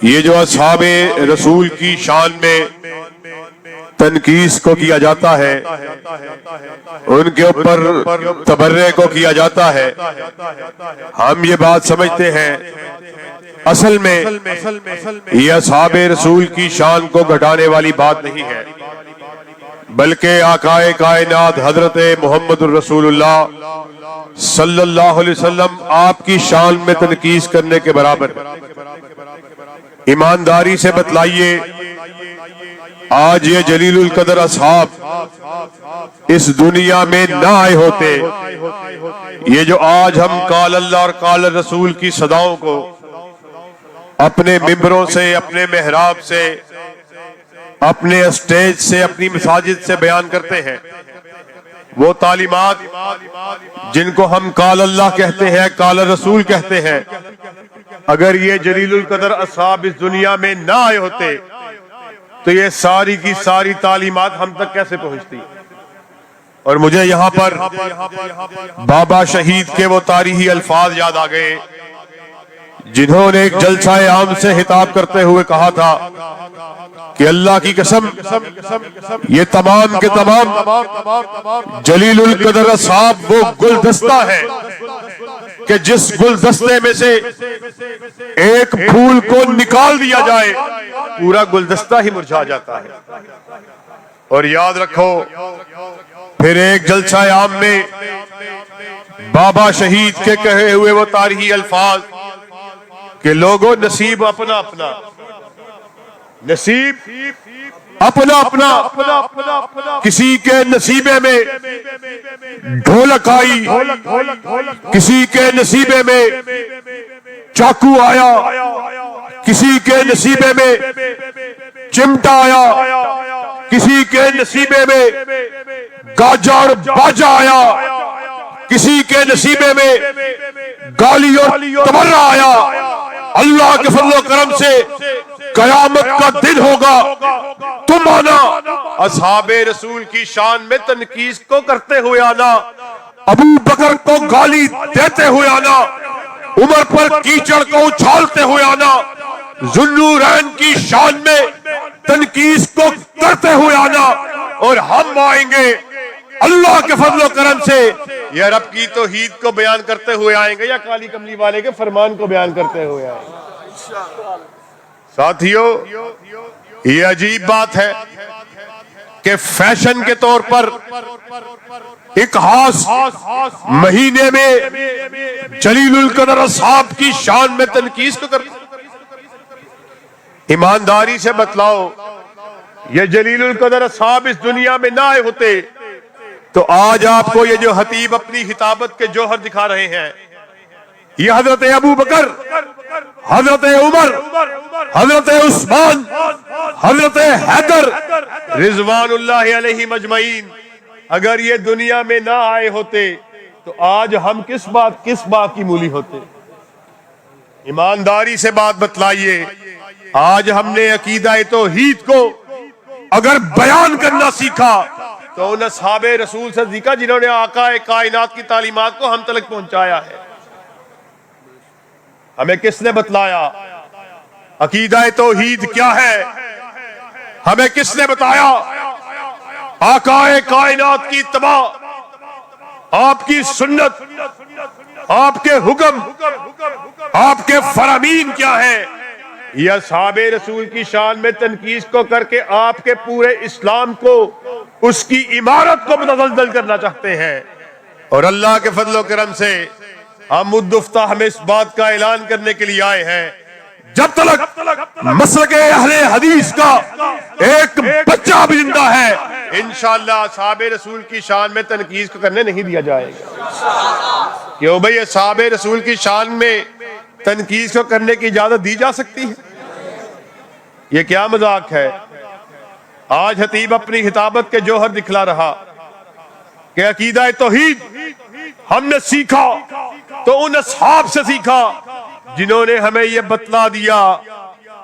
یہ جو اصحاب رسول کی شان میں تنقیص کو کیا جاتا ہے، ان کے اوپر تبرع کو کیا جاتا ہے، ہم یہ بات سمجھتے ہیں اصل میں یہ اصحاب رسول کی شان کو گھٹانے والی بات نہیں ہے، بلکہ آقا کائنات حضرت محمد الرسول اللہ صلی اللہ علیہ وسلم آپ کی شان میں تنقیص کرنے کے برابر ہے۔ ایمانداری سے بتلائیے، آج یہ جلیل القدر اصحاب اس دنیا میں نہ آئے ہوتے، یہ جو آج ہم قال اللہ اور قال الرسول کی صداؤں کو اپنے ممبروں سے، اپنے محراب سے، اپنے اسٹیج سے، اپنی مساجد سے بیان کرتے ہیں، وہ تعلیمات جن کو ہم قال اللہ کہتے ہیں، قال الرسول کہتے ہیں، اگر یہ جلیل القدر اصحاب اس دنیا میں نہ آئے ہوتے تو یہ ساری کی ساری تعلیمات ہم تک کیسے پہنچتی؟ اور مجھے یہاں پر بابا شہید کے وہ تاریخی الفاظ یاد آ گئے جنہوں نے ایک جلسہ عام سے خطاب کرتے ہوئے کہا تھا کہ اللہ کی قسم یہ تمام کے تمام جلیل القدر اصحاب وہ گلدستہ ہے کہ جس گلدستے میں سے ایک پھول کو نکال دیا جائے پورا گلدستہ ہی مرجھا جاتا ہے۔ اور یاد رکھو پھر ایک جلسہ عام میں بابا شہید کے کہے ہوئے وہ تاریخی الفاظ کہ لوگوں نصیب اپنا اپنا، نصیب اپنا اپنا، کسی کے نصیبے میں ڈھولک آئی، کسی کے نصیبے میں چاقو آیا، کسی کے نصیبے میں چمٹا آیا، کسی کے نصیبے میں گاجر باجا آیا، کسی کے نصیبے میں گالی اور تبرہ آیا۔ اللہ کے فضل و کرم سے قیامت کا دن ہوگا، تم آنا اصحاب رسول کی شان میں تنقیص کو کرتے ہوئے آنا، ابو بکر کو گالی دیتے ہوئے آنا، عمر پر کیچڑ کو اچھالتے ہوئے آنا، ذوالنورین کی شان میں تنقیص کو کرتے ہوئے آنا، اور ہم آئیں گے اللہ کے فضل و کرم سے یا رب کی توحید کو بیان کرتے ہوئے آئیں گے یا کالی کملی والے کے فرمان کو بیان کرتے ہوئے آئیں گے۔ ساتھیو، یہ عجیب بات ہے کہ فیشن کے طور پر ایک خاص مہینے میں جلیل القدر اصحاب کی شان میں تنقیص کو کرتے۔ ایمانداری سے بتلاؤ، یہ جلیل القدر اصحاب اس دنیا میں نہ آئے ہوتے تو آج آپ کو یہ جو خطیب اپنی خطابت کے جوہر دکھا رہے ہیں، یہ حضرت ابو بکر، حضرت عمر، حضرت عثمان، حضرت حیدر رضوان اللہ علیہ مجمعین اگر یہ دنیا میں نہ آئے ہوتے تو آج ہم کس بات کی مولی ہوتے؟ ایمانداری سے بات بتلائیے، آج ہم نے عقیدہ توحید کو اگر بیان کرنا سیکھا تو ان اصحاب رسول سے سیکھا جنہوں نے آقا کائنات کی تعلیمات کو ہم تک پہنچایا ہے۔ ہمیں کس نے بتلایا عقیدہ توحید کیا ہے؟ ہمیں کس نے بتایا آقا کائنات کی اتباع، آپ کی سنت، آپ کے حکم، آپ کے فرامین کیا ہے؟ یہ اصحاب رسول کی شان میں تنقیص کو کر کے آپ کے پورے اسلام کو، اس کی عمارت کو متزلزل کرنا چاہتے ہیں۔ اور اللہ کے فضل و کرم سے ہم مدفتہ ہمیں اس بات کا اعلان کرنے کے لیے آئے ہیں، جب تک مسلک اہل حدیث کا ایک بچہ بھی زندہ ہے انشاءاللہ اصحاب رسول کی شان میں تنقیص کو کرنے نہیں دیا جائے گا۔ کیوں بھئی اصحاب رسول کی شان میں تنقیص کو کرنے کی اجازت دی جا سکتی ہے؟ یہ کیا مذاق ہے؟ آج خطیب اپنی خطابت کے جوہر دکھلا رہا کہ عقیدہ توحید ہم نے سیکھا تو ان اصحاب سے سیکھا جنہوں نے ہمیں یہ بتلا دیا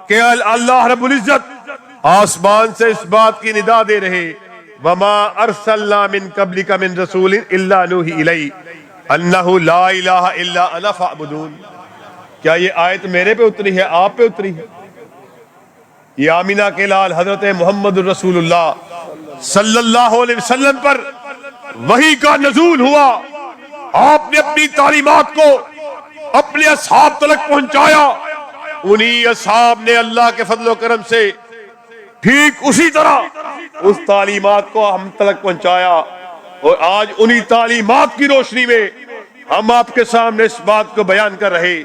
کہ اللہ رب العزت آسمان سے اس بات کی ندا دے رہے وما ارسلنا من قبلک من رسول الا نوحی الیہ انہ لا الہ الا انا فاعبدون، کیا یہ آیت میرے پہ اتری ہے، آپ پہ اتری ہے؟ یہ آمینہ کے لال حضرت محمد الرسول اللہ صلی اللہ علیہ وسلم پر وحی کا نزول ہوا، آپ نے اپنی تعلیمات کو اپنے اصحاب تلک پہنچایا، انہی اصحاب نے اللہ کے فضل و کرم سے ٹھیک اسی طرح اس تعلیمات کو ہم تلک پہنچایا، اور آج انہی تعلیمات کی روشنی میں ہم آپ کے سامنے اس بات کو بیان کر رہے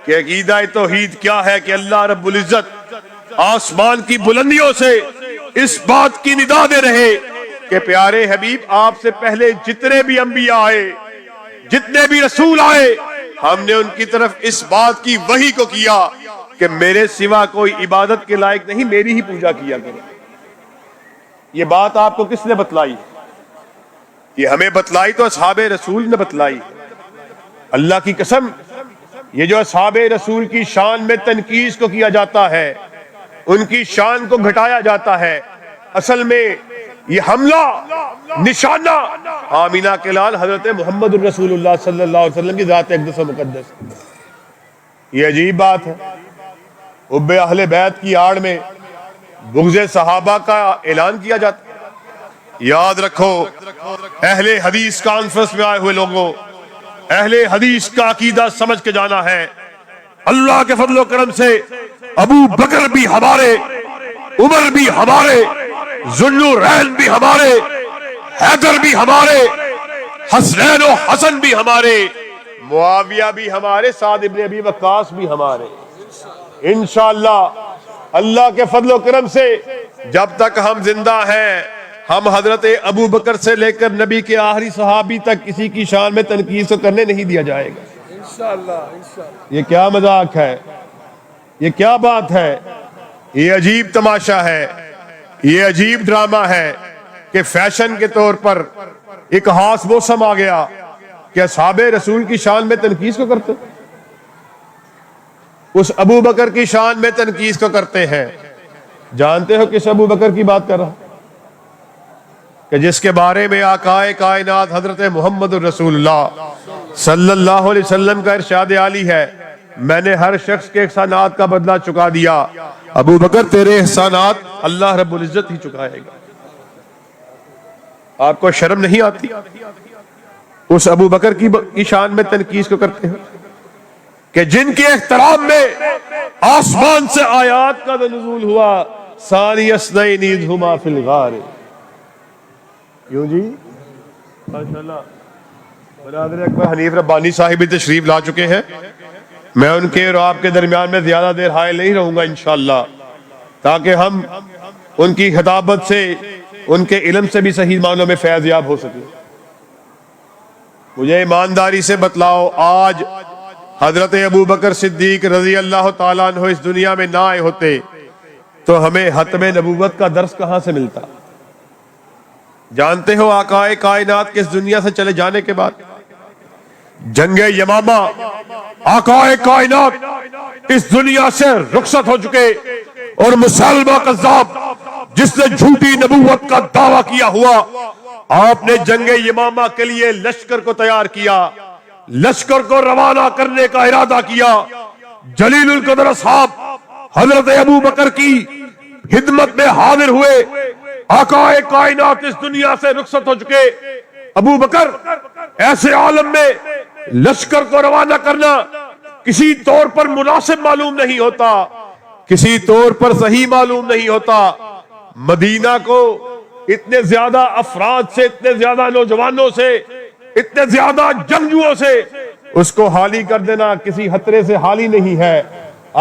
کہ عقیدہ توحید کیا ہے، کہ اللہ رب العزت آسمان کی بلندیوں سے اس بات کی ندا دے رہے کہ پیارے حبیب آپ سے پہلے جتنے بھی انبیاء آئے، جتنے بھی رسول آئے، ہم نے ان کی طرف اس بات کی وحی کو کیا کہ میرے سوا کوئی عبادت کے لائق نہیں، میری ہی پوجا کیا کرو۔ یہ بات آپ کو کس نے بتلائی؟ یہ ہمیں بتلائی تو اصحاب رسول نے بتلائی۔ اللہ کی قسم، یہ جو اصحاب رسول کی شان میں تنقیص کو کیا جاتا ہے، ان کی شان کو گھٹایا جاتا ہے، اصل میں یہ حملہ نشانہ آمینہ کے لال حضرت محمد الرسول اللہ صلی اللہ علیہ وسلم کی ذات اقدس و مقدس۔ یہ عجیب بات ہے، حب اہل بیت کی آڑ میں بغض صحابہ کا اعلان کیا جاتا ہے۔ یاد رکھو، اہل حدیث کانفرنس میں آئے ہوئے لوگوں، اہل حدیث کا عقیدہ سمجھ کے جانا ہے۔ اللہ کے فضل و کرم سے ابو بکر بھی ہمارے، عمر بھی ہمارے، ذوالنورین بھی ہمارے، حیدر بھی ہمارے، حسنین و حسن بھی ہمارے، معاویہ بھی ہمارے، سعد ابن ابی وقاص بھی ہمارے۔ انشاءاللہ اللہ کے فضل و کرم سے جب تک ہم زندہ ہیں، ہم حضرت ابو بکر سے لے کر نبی کے آخری صحابی تک کسی کی شان میں تنقیص کو کرنے نہیں دیا جائے گا انشاءاللہ۔ یہ کیا مذاق ہے، یہ کیا بات ہے، یہ عجیب تماشا ہے، یہ عجیب ڈرامہ ہے کہ فیشن کے طور پر ایک خاص موسم آ گیا کہ اصحاب رسول کی شان میں تنقیص کو کرتے، اس ابو بکر کی شان میں تنقیص کو کرتے ہیں۔ جانتے ہو کس ابو بکر کی بات کر رہا ہوں؟ کہ جس کے بارے میں آقائے کائنات حضرت محمد الرسول اللہ صلی اللہ علیہ وسلم کا ارشاد عالی ہے، میں نے ہر شخص کے احسانات کا بدلہ چکا دیا، ابو بکر تیرے احسانات اللہ رب العزت ہی چکائے گا۔ آپ کو شرم نہیں آتی؟ اس ابو بکر کی شان میں تنقیص کو کرتے ہیں کہ جن کے احترام میں آسمان سے آیات کا نزول ہوا، ثانی اثنین اذ ہما فی الغار۔ کیوں جی؟ ماشاءاللہ برادر اکبر حنیف ربانی صاحب بھی تشریف لا چکے ہیں، میں ان کے اور آپ کے درمیان میں زیادہ دیر حائل نہیں رہوں گا انشاءاللہ، تاکہ ہم ان کی خطابت سے، ان کے علم سے بھی صحیح معنوں میں فیض یاب ہو سکے۔ مجھے ایمانداری سے بتلاؤ، آج حضرت ابو بکر صدیق رضی اللہ تعالیٰ عنہ اس دنیا میں نہ آئے ہوتے تو ہمیں ختم نبوت کا درس کہاں سے ملتا؟ جانتے ہو آقائے کائنات کے اس دنیا سے چلے جانے کے بعد جنگ یمامہ آقائے کائنات اس دنیا سے رخصت ہو چکے، اور مسلمہ قذاب جس نے جھوٹی نبوت کا دعویٰ کیا ہوا، آپ نے جنگ یمامہ کے لیے لشکر کو تیار کیا، لشکر کو روانہ کرنے کا ارادہ کیا۔ جلیل القدر اصحاب حضرت ابو بکر کی خدمت میں حاضر ہوئے، آقائے کائنات اس دنیا سے رخصت ہو چکے، ابو بکر ایسے عالم میں لشکر کو روانہ کرنا کسی طور پر مناسب معلوم نہیں ہوتا، کسی طور پر صحیح معلوم نہیں ہوتا۔ مدینہ کو اتنے زیادہ افراد سے، اتنے زیادہ نوجوانوں سے، اتنے زیادہ جنگجوؤں سے اس کو حالی کر دینا کسی خطرے سے حالی نہیں ہے۔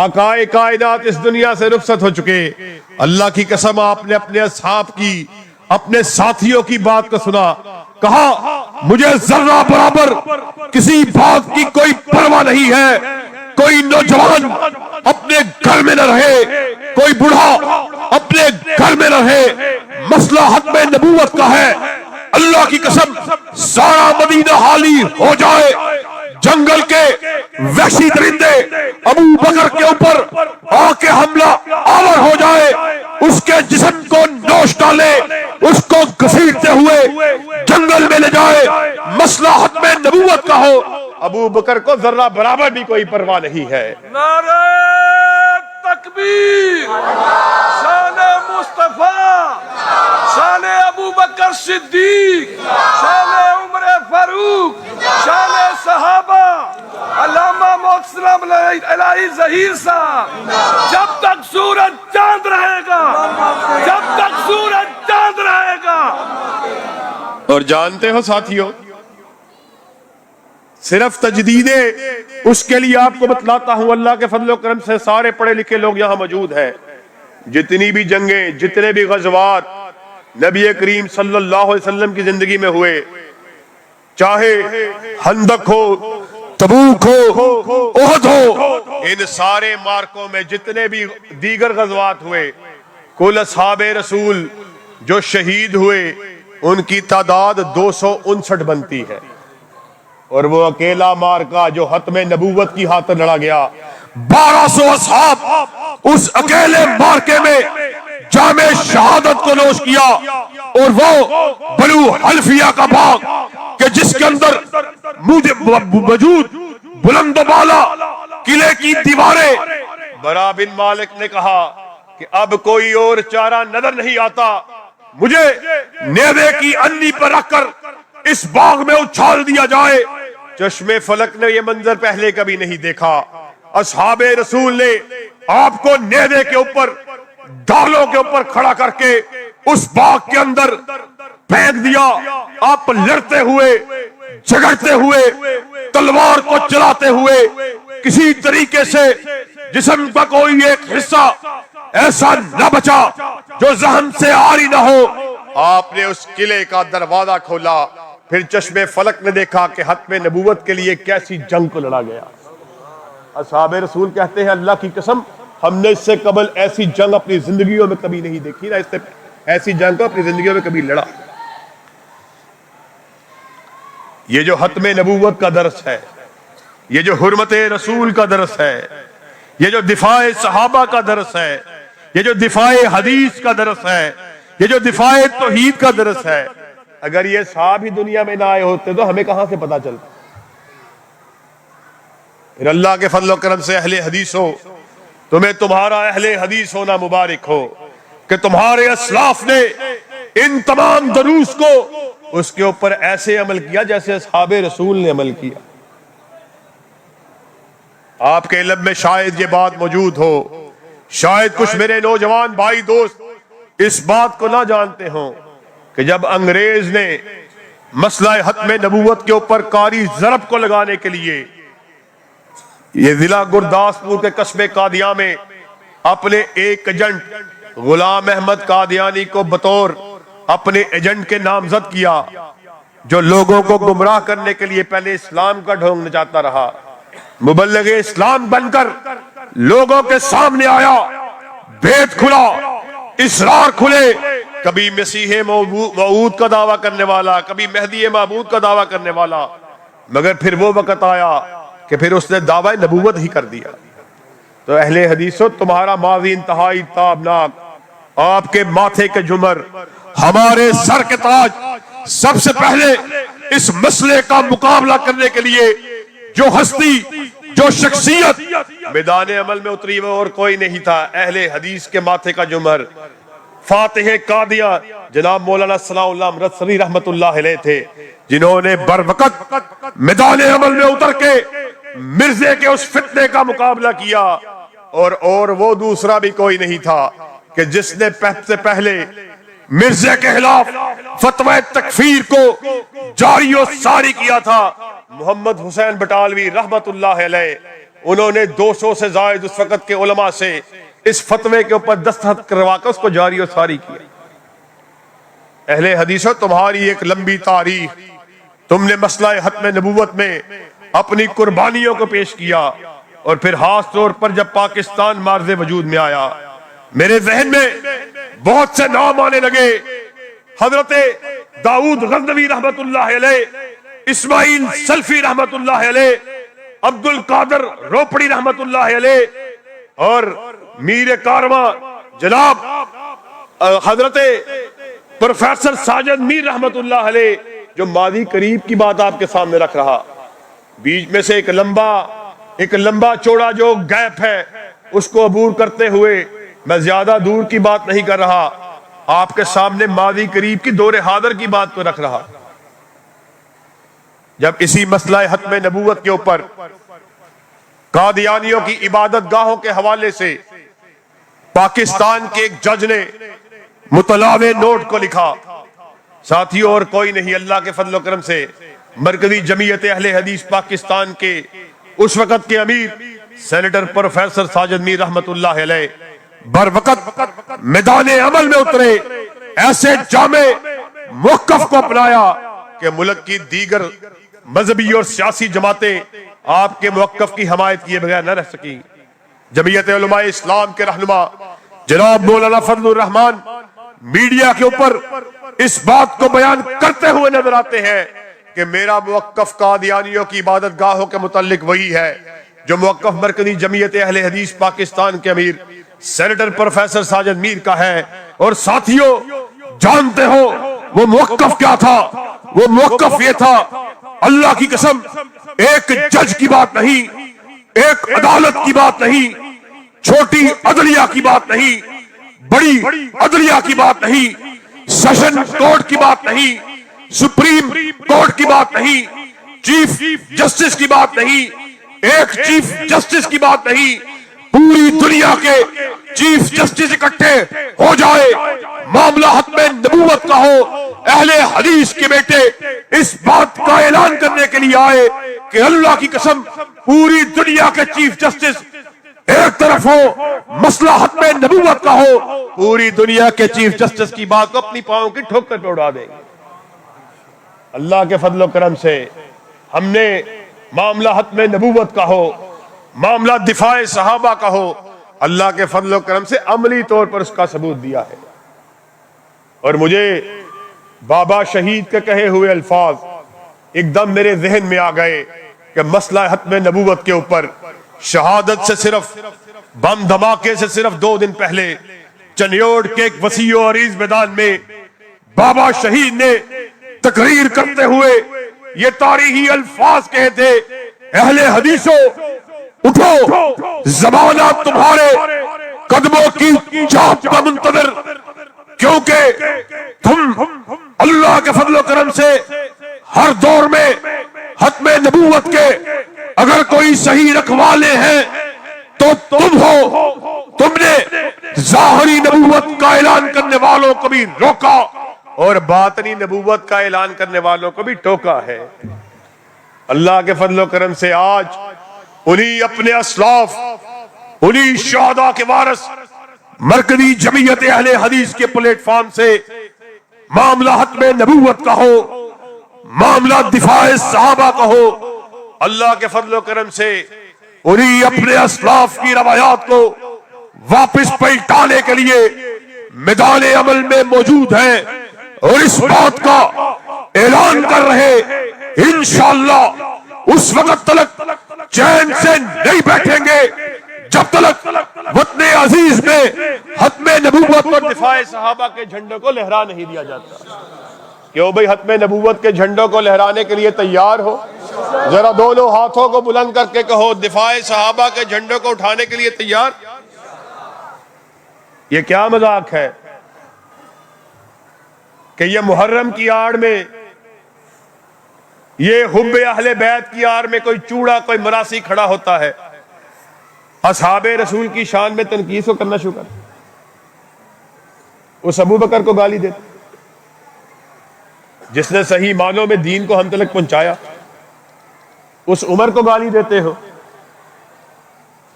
آقائے کائنات اس دنیا سے رخصت ہو چکے، اللہ کی قسم آپ نے اپنے اصحاب کی، اپنے ساتھیوں کی بات کو سنا، کہا مجھے ذرہ برابر کسی بات کی کوئی پرواہ نہیں ہے، کوئی نوجوان اپنے گھر میں نہ رہے، کوئی بوڑھا اپنے گھر میں نہ رہے، مسئلہ ختم نبوت کا ہے، اللہ کی قسم سارا مدینہ حالی ہو جائے، جنگل کے وحشی درندے ابو بکر کے اوپر آ کے حملہ آور ہو جائے، اس کے جسم کو نوش ڈالے، اس کو گھسیٹتے ہوئے جنگل میں لے جائے، مسئلہ ختم نبوت کا ہو، ابو بکر کو ذرہ برابر بھی کوئی پرواہ نہیں ہے۔ نعرہ تکبیر، شان مصطفیٰ، شان ابو بکر صدیق، شان عمر فاروق، شان صحابہ، علامہ محترم الہی ظہیر صاحب، جب تک سورج چاند رہے گا، جب تک سورج چاند رہے گا۔ اور جانتے ہو ساتھیوں، صرف تجدید اس کے لیے آپ کو بتلاتا ہوں، اللہ کے فضل و کرم سے سارے پڑھے لکھے لوگ یہاں موجود ہیں، جتنی بھی جنگیں، جتنے بھی غزوات نبی کریم صلی اللہ علیہ وسلم کی زندگی میں ہوئے، چاہے خندق ہو، تبوک ہو، احد ہو، ان سارے مارکوں میں جتنے بھی دیگر غزوات ہوئے، کل اصحاب رسول جو شہید ہوئے ان کی تعداد 259 بنتی ہے، اور وہ اکیلا مارکا جو ختم نبوت کی خاطر لڑا گیا، 1200 اصحاب اس اکیلے مارکے میں جام شہادت کو نوش کیا، اور وہ بنو حلفیہ کا باغ کہ جس کے اندر موجود بلند و بالا قلعے کی دیواریں، برا بن مالک نے کہا کہ اب کوئی اور چارہ نظر نہیں آتا، مجھے نیزے کی انی پر رکھ کر اس باغ میں اچھال دیا جائے۔ چشم فلک نے یہ منظر پہلے کبھی نہیں دیکھا، اصحاب رسول نے آپ کو نیزے کے اوپر، ڈالوں کے اوپر کھڑا کر کے اس باغ کے اندر پھینک دیا، آپ لڑتے ہوئے، جھگڑتے ہوئے، تلوار کو چلاتے ہوئے، کسی طریقے سے جسم کا کوئی ایک حصہ ایسا نہ بچا جو ذہن سے عاری نہ ہو۔ آپ نے اس قلعے کا دروازہ کھولا، پھر چشم فلک نے دیکھا کہ ختم نبوت کے لیے کیسی جنگ کو لڑا گیا۔ اصحاب رسول کہتے ہیں اللہ کی قسم ہم نے اس سے قبل ایسی جنگ اپنی زندگیوں میں کبھی نہیں دیکھی، نہ اس سے ایسی جنگ کو اپنی زندگیوں میں کبھی لڑا۔ یہ جو ختم نبوت کا درس ہے، یہ جو حرمت رسول کا درس ہے، یہ جو دفاع صحابہ کا درس ہے، یہ جو دفاع حدیث کا درس ہے، یہ جو دفاع توحید کا درس ہے، اگر یہ صحابہ ہی دنیا میں نہ آئے ہوتے تو ہمیں کہاں سے پتا چلتا؟ پھر اللہ کے فضل و کرم سے اہل حدیث ہو، تمہیں تمہارا اہل حدیث ہونا مبارک ہو کہ تمہارے اسلاف نے ان تمام دروس کو اس کے اوپر ایسے عمل کیا جیسے اصحاب رسول نے عمل کیا۔ آپ کے علم میں شاید یہ بات موجود ہو، شاید کچھ میرے نوجوان بھائی دوست اس بات کو نہ جانتے ہوں کہ جب انگریز نے مسئلہ ختم نبوت کے اوپر کاری ضرب کو لگانے کے لیے یہ ضلع گرداسپور کے قصبے قادیاں میں اپنے ایک ایجنٹ غلام احمد قادیانی کو بطور اپنے ایجنٹ کے نامزد کیا، جو لوگوں کو گمراہ کرنے کے لیے پہلے اسلام کا ڈھونگ نچاتا رہا، مبلغ اسلام بن کر لوگوں کے سامنے آیا، بھید کھلا، اسرار کھلے، کبھی مسیح موعود کا دعویٰ کرنے والا، کبھی مہدی معبود کا دعویٰ کرنے والا، مگر پھر وہ وقت آیا کہ پھر اس نے دعویٰ نبوت ہی کر دیا۔ تو اہل حدیثوں تمہارا ماضی انتہائی تابناک، آپ کے ماتھے کے جمر، ہمارے سر کے تاج، سب سے پہلے اس مسئلے کا مقابلہ کرنے کے لیے جو ہستی، جو شخصیت میدان عمل میں اتری وہ اور کوئی نہیں تھا، اہل حدیث کے ماتھے کا جمر، فاتح قادیاں جناب مولانا ثناء اللہ امرتسری رحمت اللہ علیہ تھے، جنہوں نے بر وقت میدان عمل میں اتر کے مرزے کے اس فتنے کا مقابلہ کیا، اور وہ دوسرا بھی کوئی نہیں تھا کہ جس نے سے پہلے مرزے کے خلاف فتوی تکفیر کو جاری و ساری کیا تھا، محمد حسین بٹالوی رحمت اللہ علیہ۔ انہوں نے 200 سے زائد اس وقت کے علماء سے اس فتوے کے اوپر دستخط کروا کر اس کو جاری و ساری کیا۔ اہل حدیثوں تمہاری ایک لمبی تاریخ، تم نے مسئلہ ختم نبوت میں اپنی قربانیوں کو پیش کیا، اور پھر خاص طور پر جب پاکستان مارز وجود میں آیا، میرے ذہن میں بہت سے نام آنے لگے، حضرت داؤد غزنوی رحمت اللہ علیہ، اسماعیل سلفی رحمت اللہ علیہ، عبد القادر روپڑی رحمت اللہ علیہ، اور میر کارواں جناب حضرت پروفیسر ساجد میر رحمت اللہ علیہ، جو ماضی قریب کی بات آپ کے سامنے رکھ رہا۔ بیچ میں سے ایک لمبا چوڑا جو گیپ ہے اس کو عبور کرتے ہوئے میں زیادہ دور کی بات نہیں کر رہا، آپ کے سامنے ماضی قریب کی دور حاضر کی بات کو رکھ رہا۔ جب اسی مسئلہ ختم نبوت کے اوپر قادیانیوں کی عبادت گاہوں کے حوالے سے پاکستان کے ایک جج نے متلاوے نوٹ کو لکھا، ساتھیوں اور کوئی نہیں، اللہ کے فضل و کرم سے مرکزی جمعیت اہل حدیث پاکستان کے اس وقت کے امیر سینیٹر پروفیسر ساجد میر رحمت اللہ علیہ بر وقت میدان عمل میں اترے، ایسے جامع موقف کو اپنایا کہ ملک کی دیگر مذہبی اور سیاسی جماعتیں آپ کے موقف کی حمایت کیے بغیر نہ رہ سکیں۔ جمعیت علماء اسلام کے رہنما جناب مولانا فضل الرحمان میڈیا کے اوپر اس بات کو بیان کرتے ہوئے نظر آتے ہیں کہ میرا موقف قادیانیوں کی عبادت گاہوں کے متعلق وہی ہے جو موقف مرکزی جمعیت اہل حدیث پاکستان کے امیر سینیٹر پروفیسر ساجد میر کا ہے۔ اور ساتھیوں جانتے ہو وہ موقف کیا تھا؟ وہ موقف یہ تھا، اللہ کی قسم ایک جج کی بات نہیں، ایک عدالت کی بات نہیں، چھوٹی عدلیہ کی بات نہیں، بڑی عدلیہ کی بات نہیں، سیشن کورٹ کی بات نہیں، سپریم کورٹ کی بات نہیں، چیف جسٹس کی بات نہیں، ایک چیف جسٹس کی بات نہیں، پوری دنیا کے چیف جسٹس اکٹھے ہو جائے، معاملہ ختم نبوت کا ہو، اہل حدیث کے بیٹے اس بات کا اعلان کرنے کے لیے آئے کہ اللہ کی قسم پوری دنیا کے چیف جسٹس ایک طرف ہو، مسئلہ ختم نبوت کا ہو، پوری دنیا کے چیف جسٹس کی بات کو اپنی پاؤں کی ٹھوکر پہ اڑا دیں۔ اللہ کے فضل و کرم سے ہم نے معاملہ ختم نبوت کا ہو، معاملہ دفاع صحابہ کا ہو، اللہ کے فضل و کرم سے عملی طور پر اس کا ثبوت دیا ہے۔ اور مجھے بابا شہید کے کہے ہوئے الفاظ ایک دم میرے ذہن میں آ گئے کہ مسئلہ ختم نبوت کے اوپر شہادت سے صرف بم دھماکے سے صرف 2 دن پہلے چنیوڑ کے ایک وسیع و عریض میدان میں بابا شہید نے تقریر کرتے ہوئے یہ تاریخی الفاظ کہے تھے، اہل حدیثوں اٹھو، زمانہ تمہارے قدموں کی چاپ کا منتظر، کیونکہ تم اللہ کے فضل و کرم سے ہر دور میں ختم نبوت کے اگر کوئی صحیح رکھوالے ہیں تو تم ہو۔ تم نے ظاہری نبوت کا اعلان کرنے والوں کو بھی روکا اور باطنی نبوت کا اعلان کرنے والوں کو بھی ٹوکا ہے۔ اللہ کے فضل و کرم سے آج انہی اپنے اسلاف، انہی شہداء کے وارث مرکزی جمعیت اہل حدیث کے پلیٹ فارم سے معاملہ ختم نبوت کا ہو، معاملہ دفاع صحابہ کا ہو، اللہ کے فضل و کرم سے انہی اپنے اسلاف کی روایات کو واپس پلٹانے کے لیے میدان عمل میں موجود ہیں اور اس بات کا اعلان کر رہے انشاءاللہ اس وقت تلک چین سے نہیں بیٹھیں گے جب تلک وطن عزیز میں ختم نبوت اور دفاع صحابہ کے جھنڈوں کو لہرا نہیں دیا جاتا۔ کیوں بھئی ختم نبوت کے جھنڈوں کو لہرانے کے لیے تیار ہو؟ ذرا دونوں ہاتھوں کو بلند کر کے کہو دفاع صحابہ کے جھنڈوں کو اٹھانے کے لیے تیار؟ یہ کیا مذاق ہے کہ یہ محرم کی آڑ میں، یہ حب اہل بیت کی آڑ میں کوئی چوڑا کوئی مراسی کھڑا ہوتا ہے، اصحاب رسول کی شان میں تنقید کو کرنا شروع کر، اس ابو بکر کو گالی دیتے جس نے صحیح معنوں میں دین کو ہم تک پہنچایا، اس عمر کو گالی دیتے ہو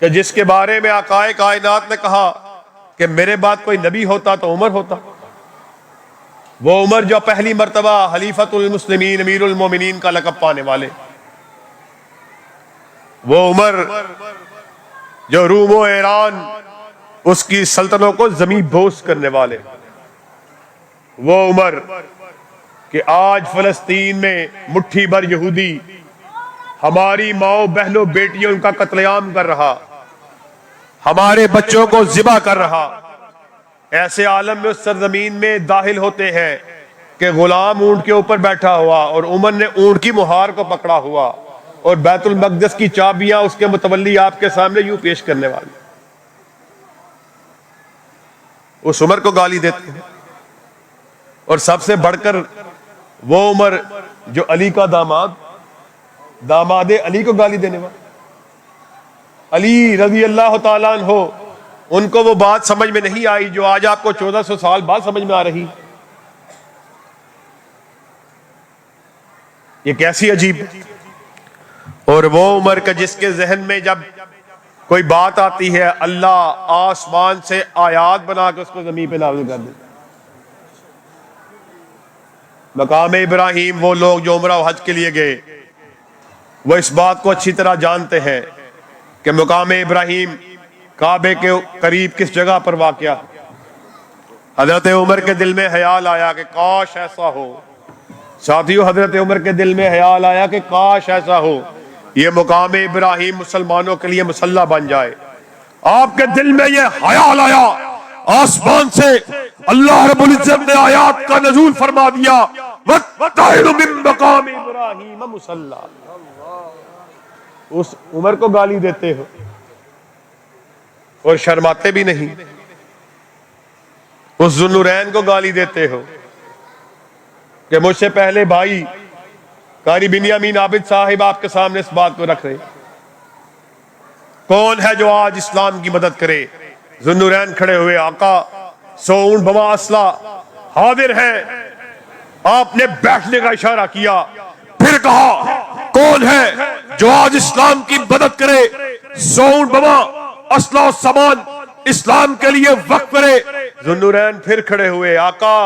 کہ جس کے بارے میں آقا کائنات نے کہا کہ میرے بعد کوئی نبی ہوتا تو عمر ہوتا، وہ عمر جو پہلی مرتبہ خلیفۃ المسلمین امیر المومنین کا لقب پانے والے، وہ عمر جو روم و ایران اس کی سلطنتوں کو زمین بوس کرنے والے، وہ عمر کہ آج فلسطین میں مٹھی بھر یہودی ہماری ماؤں بہنوں بیٹیوں کا قتل عام کر رہا، ہمارے بچوں کو ذبح کر رہا، ایسے عالم میں اس سرزمین میں داخل ہوتے ہیں کہ غلام اونٹ کے اوپر بیٹھا ہوا اور عمر نے اونٹ کی مہار کو پکڑا ہوا اور بیت المقدس کی چابیاں اس کے متولی آپ کے سامنے یوں پیش کرنے والے، اس عمر کو گالی دیتے ہیں۔ اور سب سے بڑھ کر وہ عمر جو علی کا داماد علی کو گالی دینے والا، علی رضی اللہ تعالیٰ عنہ، ان کو وہ بات سمجھ میں نہیں آئی جو آج آپ کو 1400 سال بعد سمجھ میں آ رہی۔ یہ کیسی عجیب، اور وہ عمر کا جس کے ذہن میں جب کوئی بات آتی ہے اللہ آسمان سے آیات بنا کے اس کو زمین پہ نازل کر دیتا۔ مقام ابراہیم وہ لوگ جو عمرہ و حج کے لیے گئے وہ اس بات کو اچھی طرح جانتے ہیں کہ مقام ابراہیم کعبے کے قریب کس جگہ پر واقع۔ حضرت عمر کے دل میں خیال آیا کہ کاش ایسا ہو، ساتھیو حضرت عمر کے دل میں خیال آیا کہ کاش ایسا ہو یہ مقام ابراہیم مسلمانوں کے لیے مسلح بن جائے۔ آپ کے دل میں یہ خیال آیا، آسمان سے اللہ رب العزت نے آیات کا نزول فرما دیا، وَاتَّخِذُوا مِن مَّقَامِ إِبْرَاهِيمَ مُصَلًّى۔ اس عمر کو گالی دیتے ہو اور شرماتے بھی نہیں، اس ذو النورین کو گالی دیتے ہو کہ مجھ سے پہلے بھائی قاری بنیامین عابد صاحب آپ کے سامنے اس بات کو رکھ رہے، کون ہے جو آج اسلام کی مدد کرے؟ ذو النورین کھڑے ہوئے، آقا 100 اونٹ بما اسلحہ حاضر ہیں۔ آپ نے بیٹھنے کا اشارہ کیا، پھر کہا کون ہے جو آج اسلام کی مدد کرے؟ 100 اونٹ بما اسلحہ و سامان اسلام کے لیے وقف کرے۔ ذو النورین پھر کھڑے ہوئے، آقا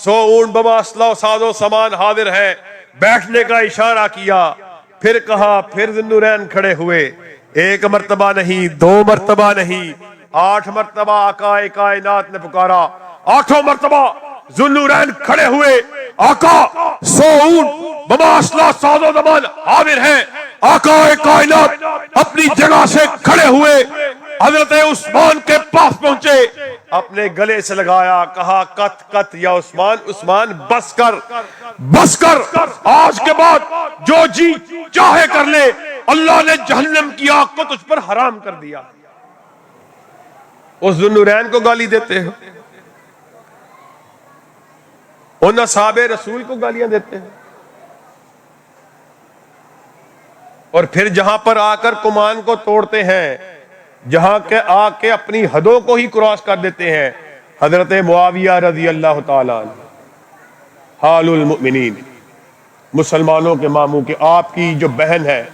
100 اونٹ بما اسلحہ و ساز و سامان حاضر ہے، بیٹھنے کا اشارہ کیا، پھر کہا، پھر ذو النورین کھڑے ہوئے، 1 مرتبہ نہیں، 2 مرتبہ نہیں، 8 مرتبہ آقا کائنات نے پکارا، 8 مرتبہ ذو النورین کھڑے ہوئے، آقا 100 اونٹ بما اسلحہ ساز و سامان حاضر ہیں۔ آقا کائنات اپنی جگہ سے کھڑے ہوئے، حضرت عثمان کے پاس پہنچے، اپنے گلے سے لگایا، کہا کت کت یا عثمان، عثمان بس کر، بس کر، آج کے بعد جو جی چاہے کر لے، اللہ نے جہنم کی آگ کو تجھ پر حرام کر دیا۔ اس ذو النورین کو گالی دیتے ہیں، ان اصحاب رسول کو گالیاں دیتے ہیں، اور پھر جہاں پر آ کر کمان کو توڑتے ہیں، جہاں کے آ کے اپنی حدوں کو ہی کراس کر دیتے ہیں، حضرت معاویہ رضی اللہ تعالیٰ عنہ حال المؤمنین، مسلمانوں کے ماموں کے، آپ کی جو بہن ہے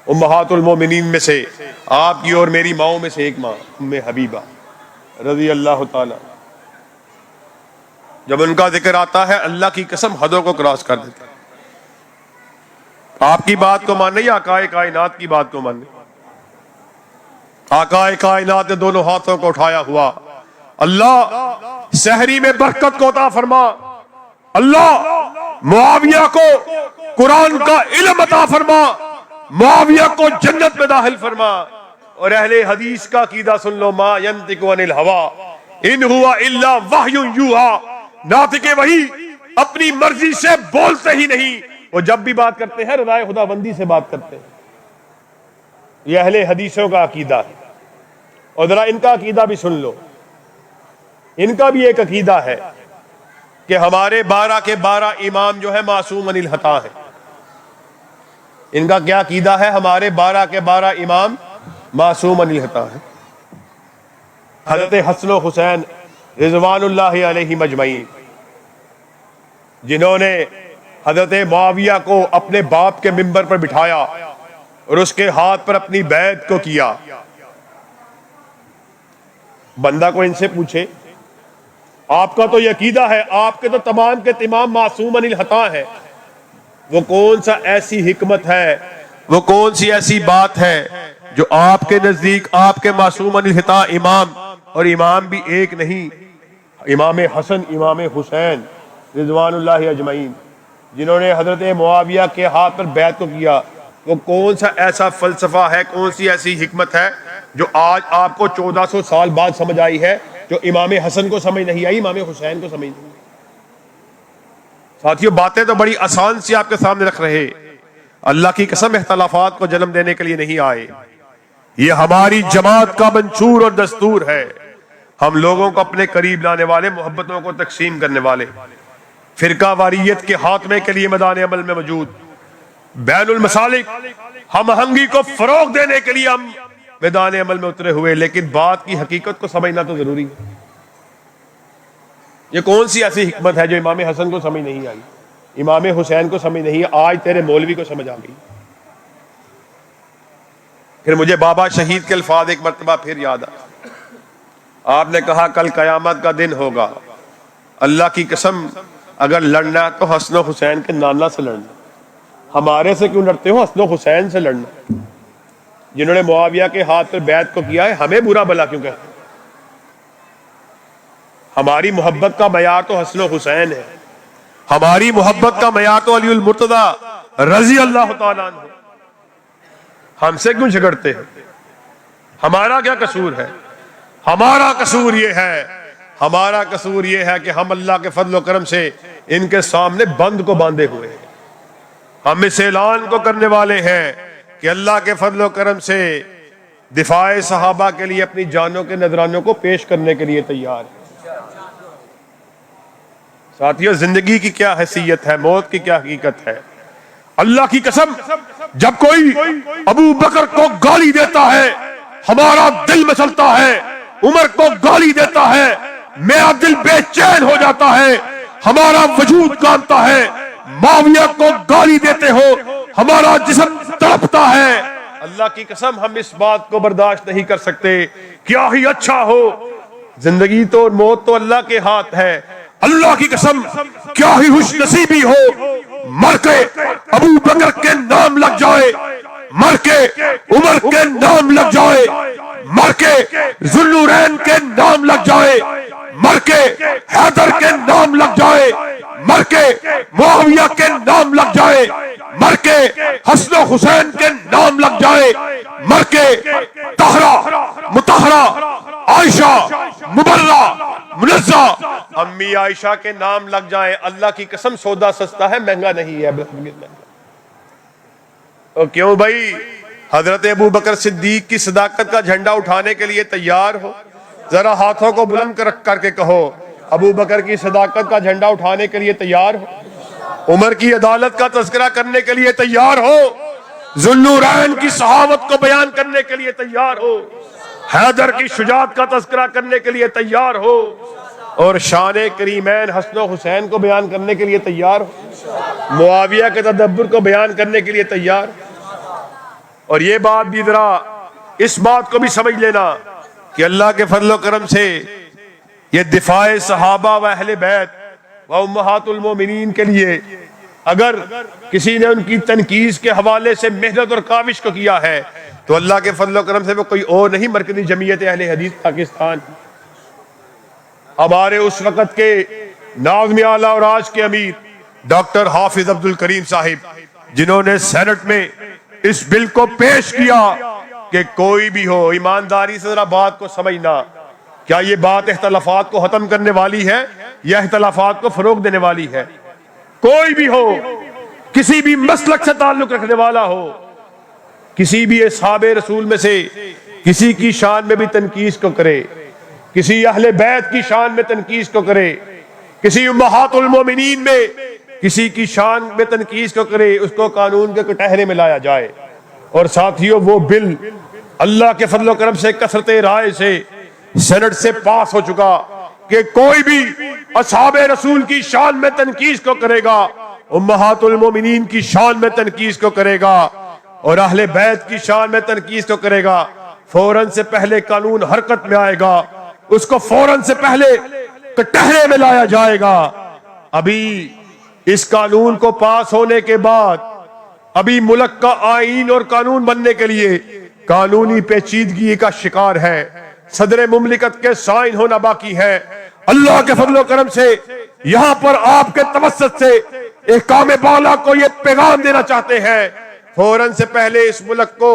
امہات المؤمنین میں سے، آپ کی اور میری ماؤں میں سے ایک ماں ام حبیبہ رضی اللہ تعالیٰ، جب ان کا ذکر آتا ہے اللہ کی قسم حدوں کو کراس کر دیتا ہے۔ آپ کی بات کو ماننے یا آقا کائنات کی بات کو ماننے؟ آقا کائنات نے دونوں ہاتھوں کو اٹھایا ہوا، اللہ سحری میں برکت کو عطا فرما، اللہ معاویہ کو قرآن کا علم عطا فرما، معاویہ کو جنت میں داخل فرما۔ اور اہل حدیث کا عقیدہ سن لو، ما ینطق عن الہوی ان ہوا الا وحی یوحی، ناطق وحی اپنی مرضی سے بولتے ہی نہیں، وہ جب بھی بات کرتے ہیں رضائے خداوندی سے بات کرتے ہیں۔ یہ اہل حدیثوں کا عقیدہ ہے، اور ذرا ان کا عقیدہ بھی سن لو، ان کا بھی ایک عقیدہ ہے کہ ہمارے 12 کے 12 امام جو ہے معصوم عن الخطا ہے۔ ان کا کیا عقیدہ ہے؟ ہمارے 12 کے 12 امام معصوم عن الخطا ہے۔ حضرت حسن و حسین رضوان اللہ علیہ مجمعین، جنہوں نے حضرت معاویہ کو اپنے باپ کے منبر پر بٹھایا اور اس کے ہاتھ پر اپنی بیعت کو کیا، بندہ کو ان سے پوچھے، آپ کا تو یہ عقیدہ ہے، آپ کے تو تمام کے تمام معصوم عن الخطا ہے، وہ کون سا ایسی حکمت ہے، وہ کون سی ایسی بات ہے جو آپ کے نزدیک آپ کے معصوم عن الخطا امام، اور امام بھی ایک نہیں، امام حسن امام حسین رضوان اللہ اجمعین، جنہوں نے حضرت معاویہ کے ہاتھ پر بیعت کو کیا، وہ کون سا ایسا فلسفہ ہے، کون سی ایسی حکمت ہے جو آج آپ کو 1400 سال بعد سمجھ آئی ہے، جو امام حسن کو سمجھ نہیں آئی، امام حسین کو سمجھ نہیں آئی؟ ساتھیوں باتیں تو بڑی آسان سی آپ کے سامنے رکھ رہے، اللہ کی قسم اختلافات کو جنم دینے کے لیے نہیں آئے. یہ ہماری جماعت کا منشور اور دستور ہے. ہم لوگوں کو اپنے قریب لانے والے، محبتوں کو تقسیم کرنے والے، فرقہ واریت کے خاتمے کے لیے میدان عمل میں موجود، بین المسالک ہم آہنگی کو فروغ دینے کے لیے ہم میدان عمل میں اترے ہوئے. لیکن بات کی حقیقت کو سمجھنا تو ضروری ہے. یہ کون سی ایسی حکمت ہے جو امام حسن کو سمجھ نہیں آئی، امام حسین کو سمجھ نہیں، آج تیرے مولوی کو سمجھ آ گئی. پھر مجھے بابا شہید کے الفاظ ایک مرتبہ پھر یاد آ. آپ نے کہا کل قیامت کا دن ہوگا، اللہ کی قسم اگر لڑنا ہے تو حسن و حسین کے نانا سے لڑنا. ہمارے سے کیوں لڑتے ہو؟ حسن و حسین سے لڑنا. جنہوں نے معاویہ کے ہاتھ پر بیعت کو کیا ہے، ہمیں برا بلا کیوں کہتے ہیں؟ ہماری محبت کا معیار تو حسن و حسین ہے. ہماری محبت کا معیار تو علی المرتضی رضی اللہ تعالیٰ عنہ. ہم سے کیوں جھگڑتے ہیں؟ ہمارا کیا قصور ہے؟ ہمارا قصور یہ ہے کہ ہم اللہ کے فضل و کرم سے ان کے سامنے بند کو باندھے ہوئے ہیں. ہم اس اعلان کو کرنے والے ہیں کہ اللہ کے فضل و کرم سے دفاع صحابہ کے لیے اپنی جانوں کے نذرانوں کو پیش کرنے کے لیے تیار ہیں. ساتھیو، زندگی کی کیا حیثیت ہے، موت کی کیا حقیقت ہے. اللہ کی قسم جب کوئی ابو بکر کو گالی دیتا ہے ہمارا دل مچلتا ہے، عمر کو گالی دیتا ہے میرا دل بے چین ہو جاتا ہے، ہمارا وجود کانپتا ہے. معاویہ کو گالی دیتے ہو ہمارا جسم تڑپتا ہے. اللہ کی قسم ہم اس بات کو برداشت نہیں کر سکتے. کیا ہی اچھا ہو، زندگی تو اور موت تو اللہ کے ہاتھ ہے. اللہ کی قسم کیا ہی خوش نصیبی ہو مر کے ابو بکر کے نام لگ جائے، مر کے عمر کے نام لگ جائے، مر کے ذوالنورین کے نام لگ جائے، مر کے حیدر کے نام لگ جائے، مر کے معاویہ کے نام لگ جائے، مر کے حسن و حسین کے نام لگ جائے، مر کے طاہرہ مطہرہ عائشہ مبرہ منزہ امی عائشہ کے نام لگ جائیں. اللہ کی قسم سودا سستا ہے، مہنگا نہیں ہے. اور کیوں بھائی؟ حضرت ابو بکر صدیق کی صداقت کا جھنڈا اٹھانے کے لیے تیار ہو؟ ذرا ہاتھوں کو بلند کر کے کہو ابو بکر کی صداقت کا جھنڈا اٹھانے کے لیے تیار ہو؟ عمر کی عدالت کا تذکرہ کرنے کے لیے تیار ہو؟ ذوالنورین کی صحابت کو بیان کرنے کے لیے تیار ہو؟ حیدر کی شجاعت کا تذکرہ کرنے کے لیے تیار ہو؟ اور شان کریمین حسن و حسین کو بیان کرنے کے لیے تیار ہو؟ معاویہ کے تدبر کو بیان کرنے کے لیے تیار؟ اور یہ بات بھی ذرا اس بات کو بھی سمجھ لینا کہ اللہ کے فضل و کرم سے یہ دفاع صحابہ و اہل بیت و امہات المومنین کے لیے اگر کسی نے ان کی تنقید کے حوالے سے محنت اور کاوش کو کیا ہے تو اللہ کے فضل و کرم سے وہ کوئی اور نہیں، مرکزی جمعیت اہل حدیث پاکستان. ہمارے اس وقت کے ناظم اعلیٰ اور آج کے امیر ڈاکٹر حافظ عبد الکریم صاحب، جنہوں نے سینٹ میں اس بل کو پیش کیا کہ کوئی بھی ہو، ایمانداری سے ذرا بات کو سمجھنا، کیا یہ بات اختلافات کو ختم کرنے والی ہے یا اختلافات کو فروغ دینے والی ہے؟ کوئی بھی ہو، کسی بھی مسلک سے تعلق رکھنے والا ہو، کسی بھی اصحاب رسول میں سے کسی کی شان میں بھی تنقید کو کرے، کسی اہل بیت کی شان میں تنقید کو کرے، کسی امہات المومنین میں کسی کی شان میں تنقید کو کرے، اس کو قانون کے کٹہرے میں لایا جائے. اور ساتھیوں، وہ بل اللہ کے فضل و کرم سے کثرت رائے سے سینٹ سے پاس ہو چکا کہ کوئی بھی اصحاب رسول کی شان میں تنقید کو کرے گا، امہات المومنین کی شان میں تنقید کو کرے گا اور اہل بیت کی شان میں تنقید کو کرے گا، فوراً سے پہلے قانون حرکت میں آئے گا، اس کو فوراً سے پہلے کٹہرے میں لایا جائے گا. ابھی اس قانون کو پاس ہونے کے بعد ابھی ملک کا آئین اور قانون بننے کے لیے قانونی پیچیدگی کا شکار ہے، صدر مملکت کے سائن ہونا باقی ہے. اللہ کے فضل و کرم سے یہاں پر آپ کے توسط سے احکام بالا کو یہ پیغام دینا چاہتے ہیں، فوراً سے پہلے اس ملک کو،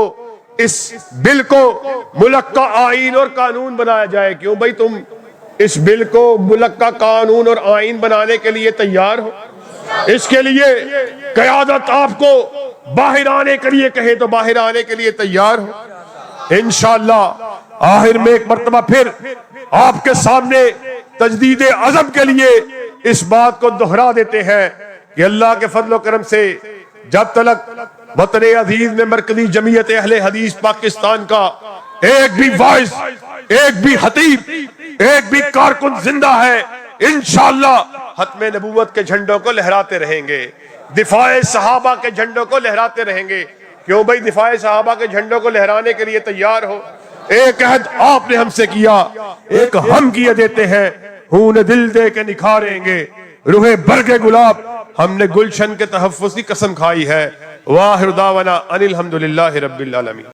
اس بل کو ملک کا آئین اور قانون بنایا جائے. کیوں بھائی تم اس بل کو ملک کا قانون اور آئین بنانے کے لیے تیار ہو؟ اس کے لیے قیادت آپ کو باہر آنے کے لیے کہے تو باہر آنے کے لیے تیار ہو انشاءاللہ۔ آخر میں ایک مرتبہ پھر آپ کے سامنے تجدید عزم کے لیے اس بات کو دہرا دیتے ہیں کہ اللہ کے فضل و کرم سے جب تک وطن عزیز میں مرکزی جمعیت اہل حدیث پاکستان کا ایک بھی وائس، ایک بھی خطیب، ایک بھی کارکن زندہ ہے، انشاءاللہ ختم نبوت کے جھنڈوں کو لہراتے رہیں گے، دفاع صحابہ کے جھنڈوں کو لہراتے رہیں گے۔ کیوں بھائی دفاع صحابہ کے جھنڈوں کو لہرانے کے لیے تیار ہو؟ ایک عہد آپ نے ہم سے کیا، ایک ہم کیے دیتے ہیں، خون دل دے کے نکھاریں گے روح برگ گلاب، ہم نے گلشن کے تحفظ کی قسم کھائی ہے۔ واخر دعوانا ان الحمدللہ رب العالمین۔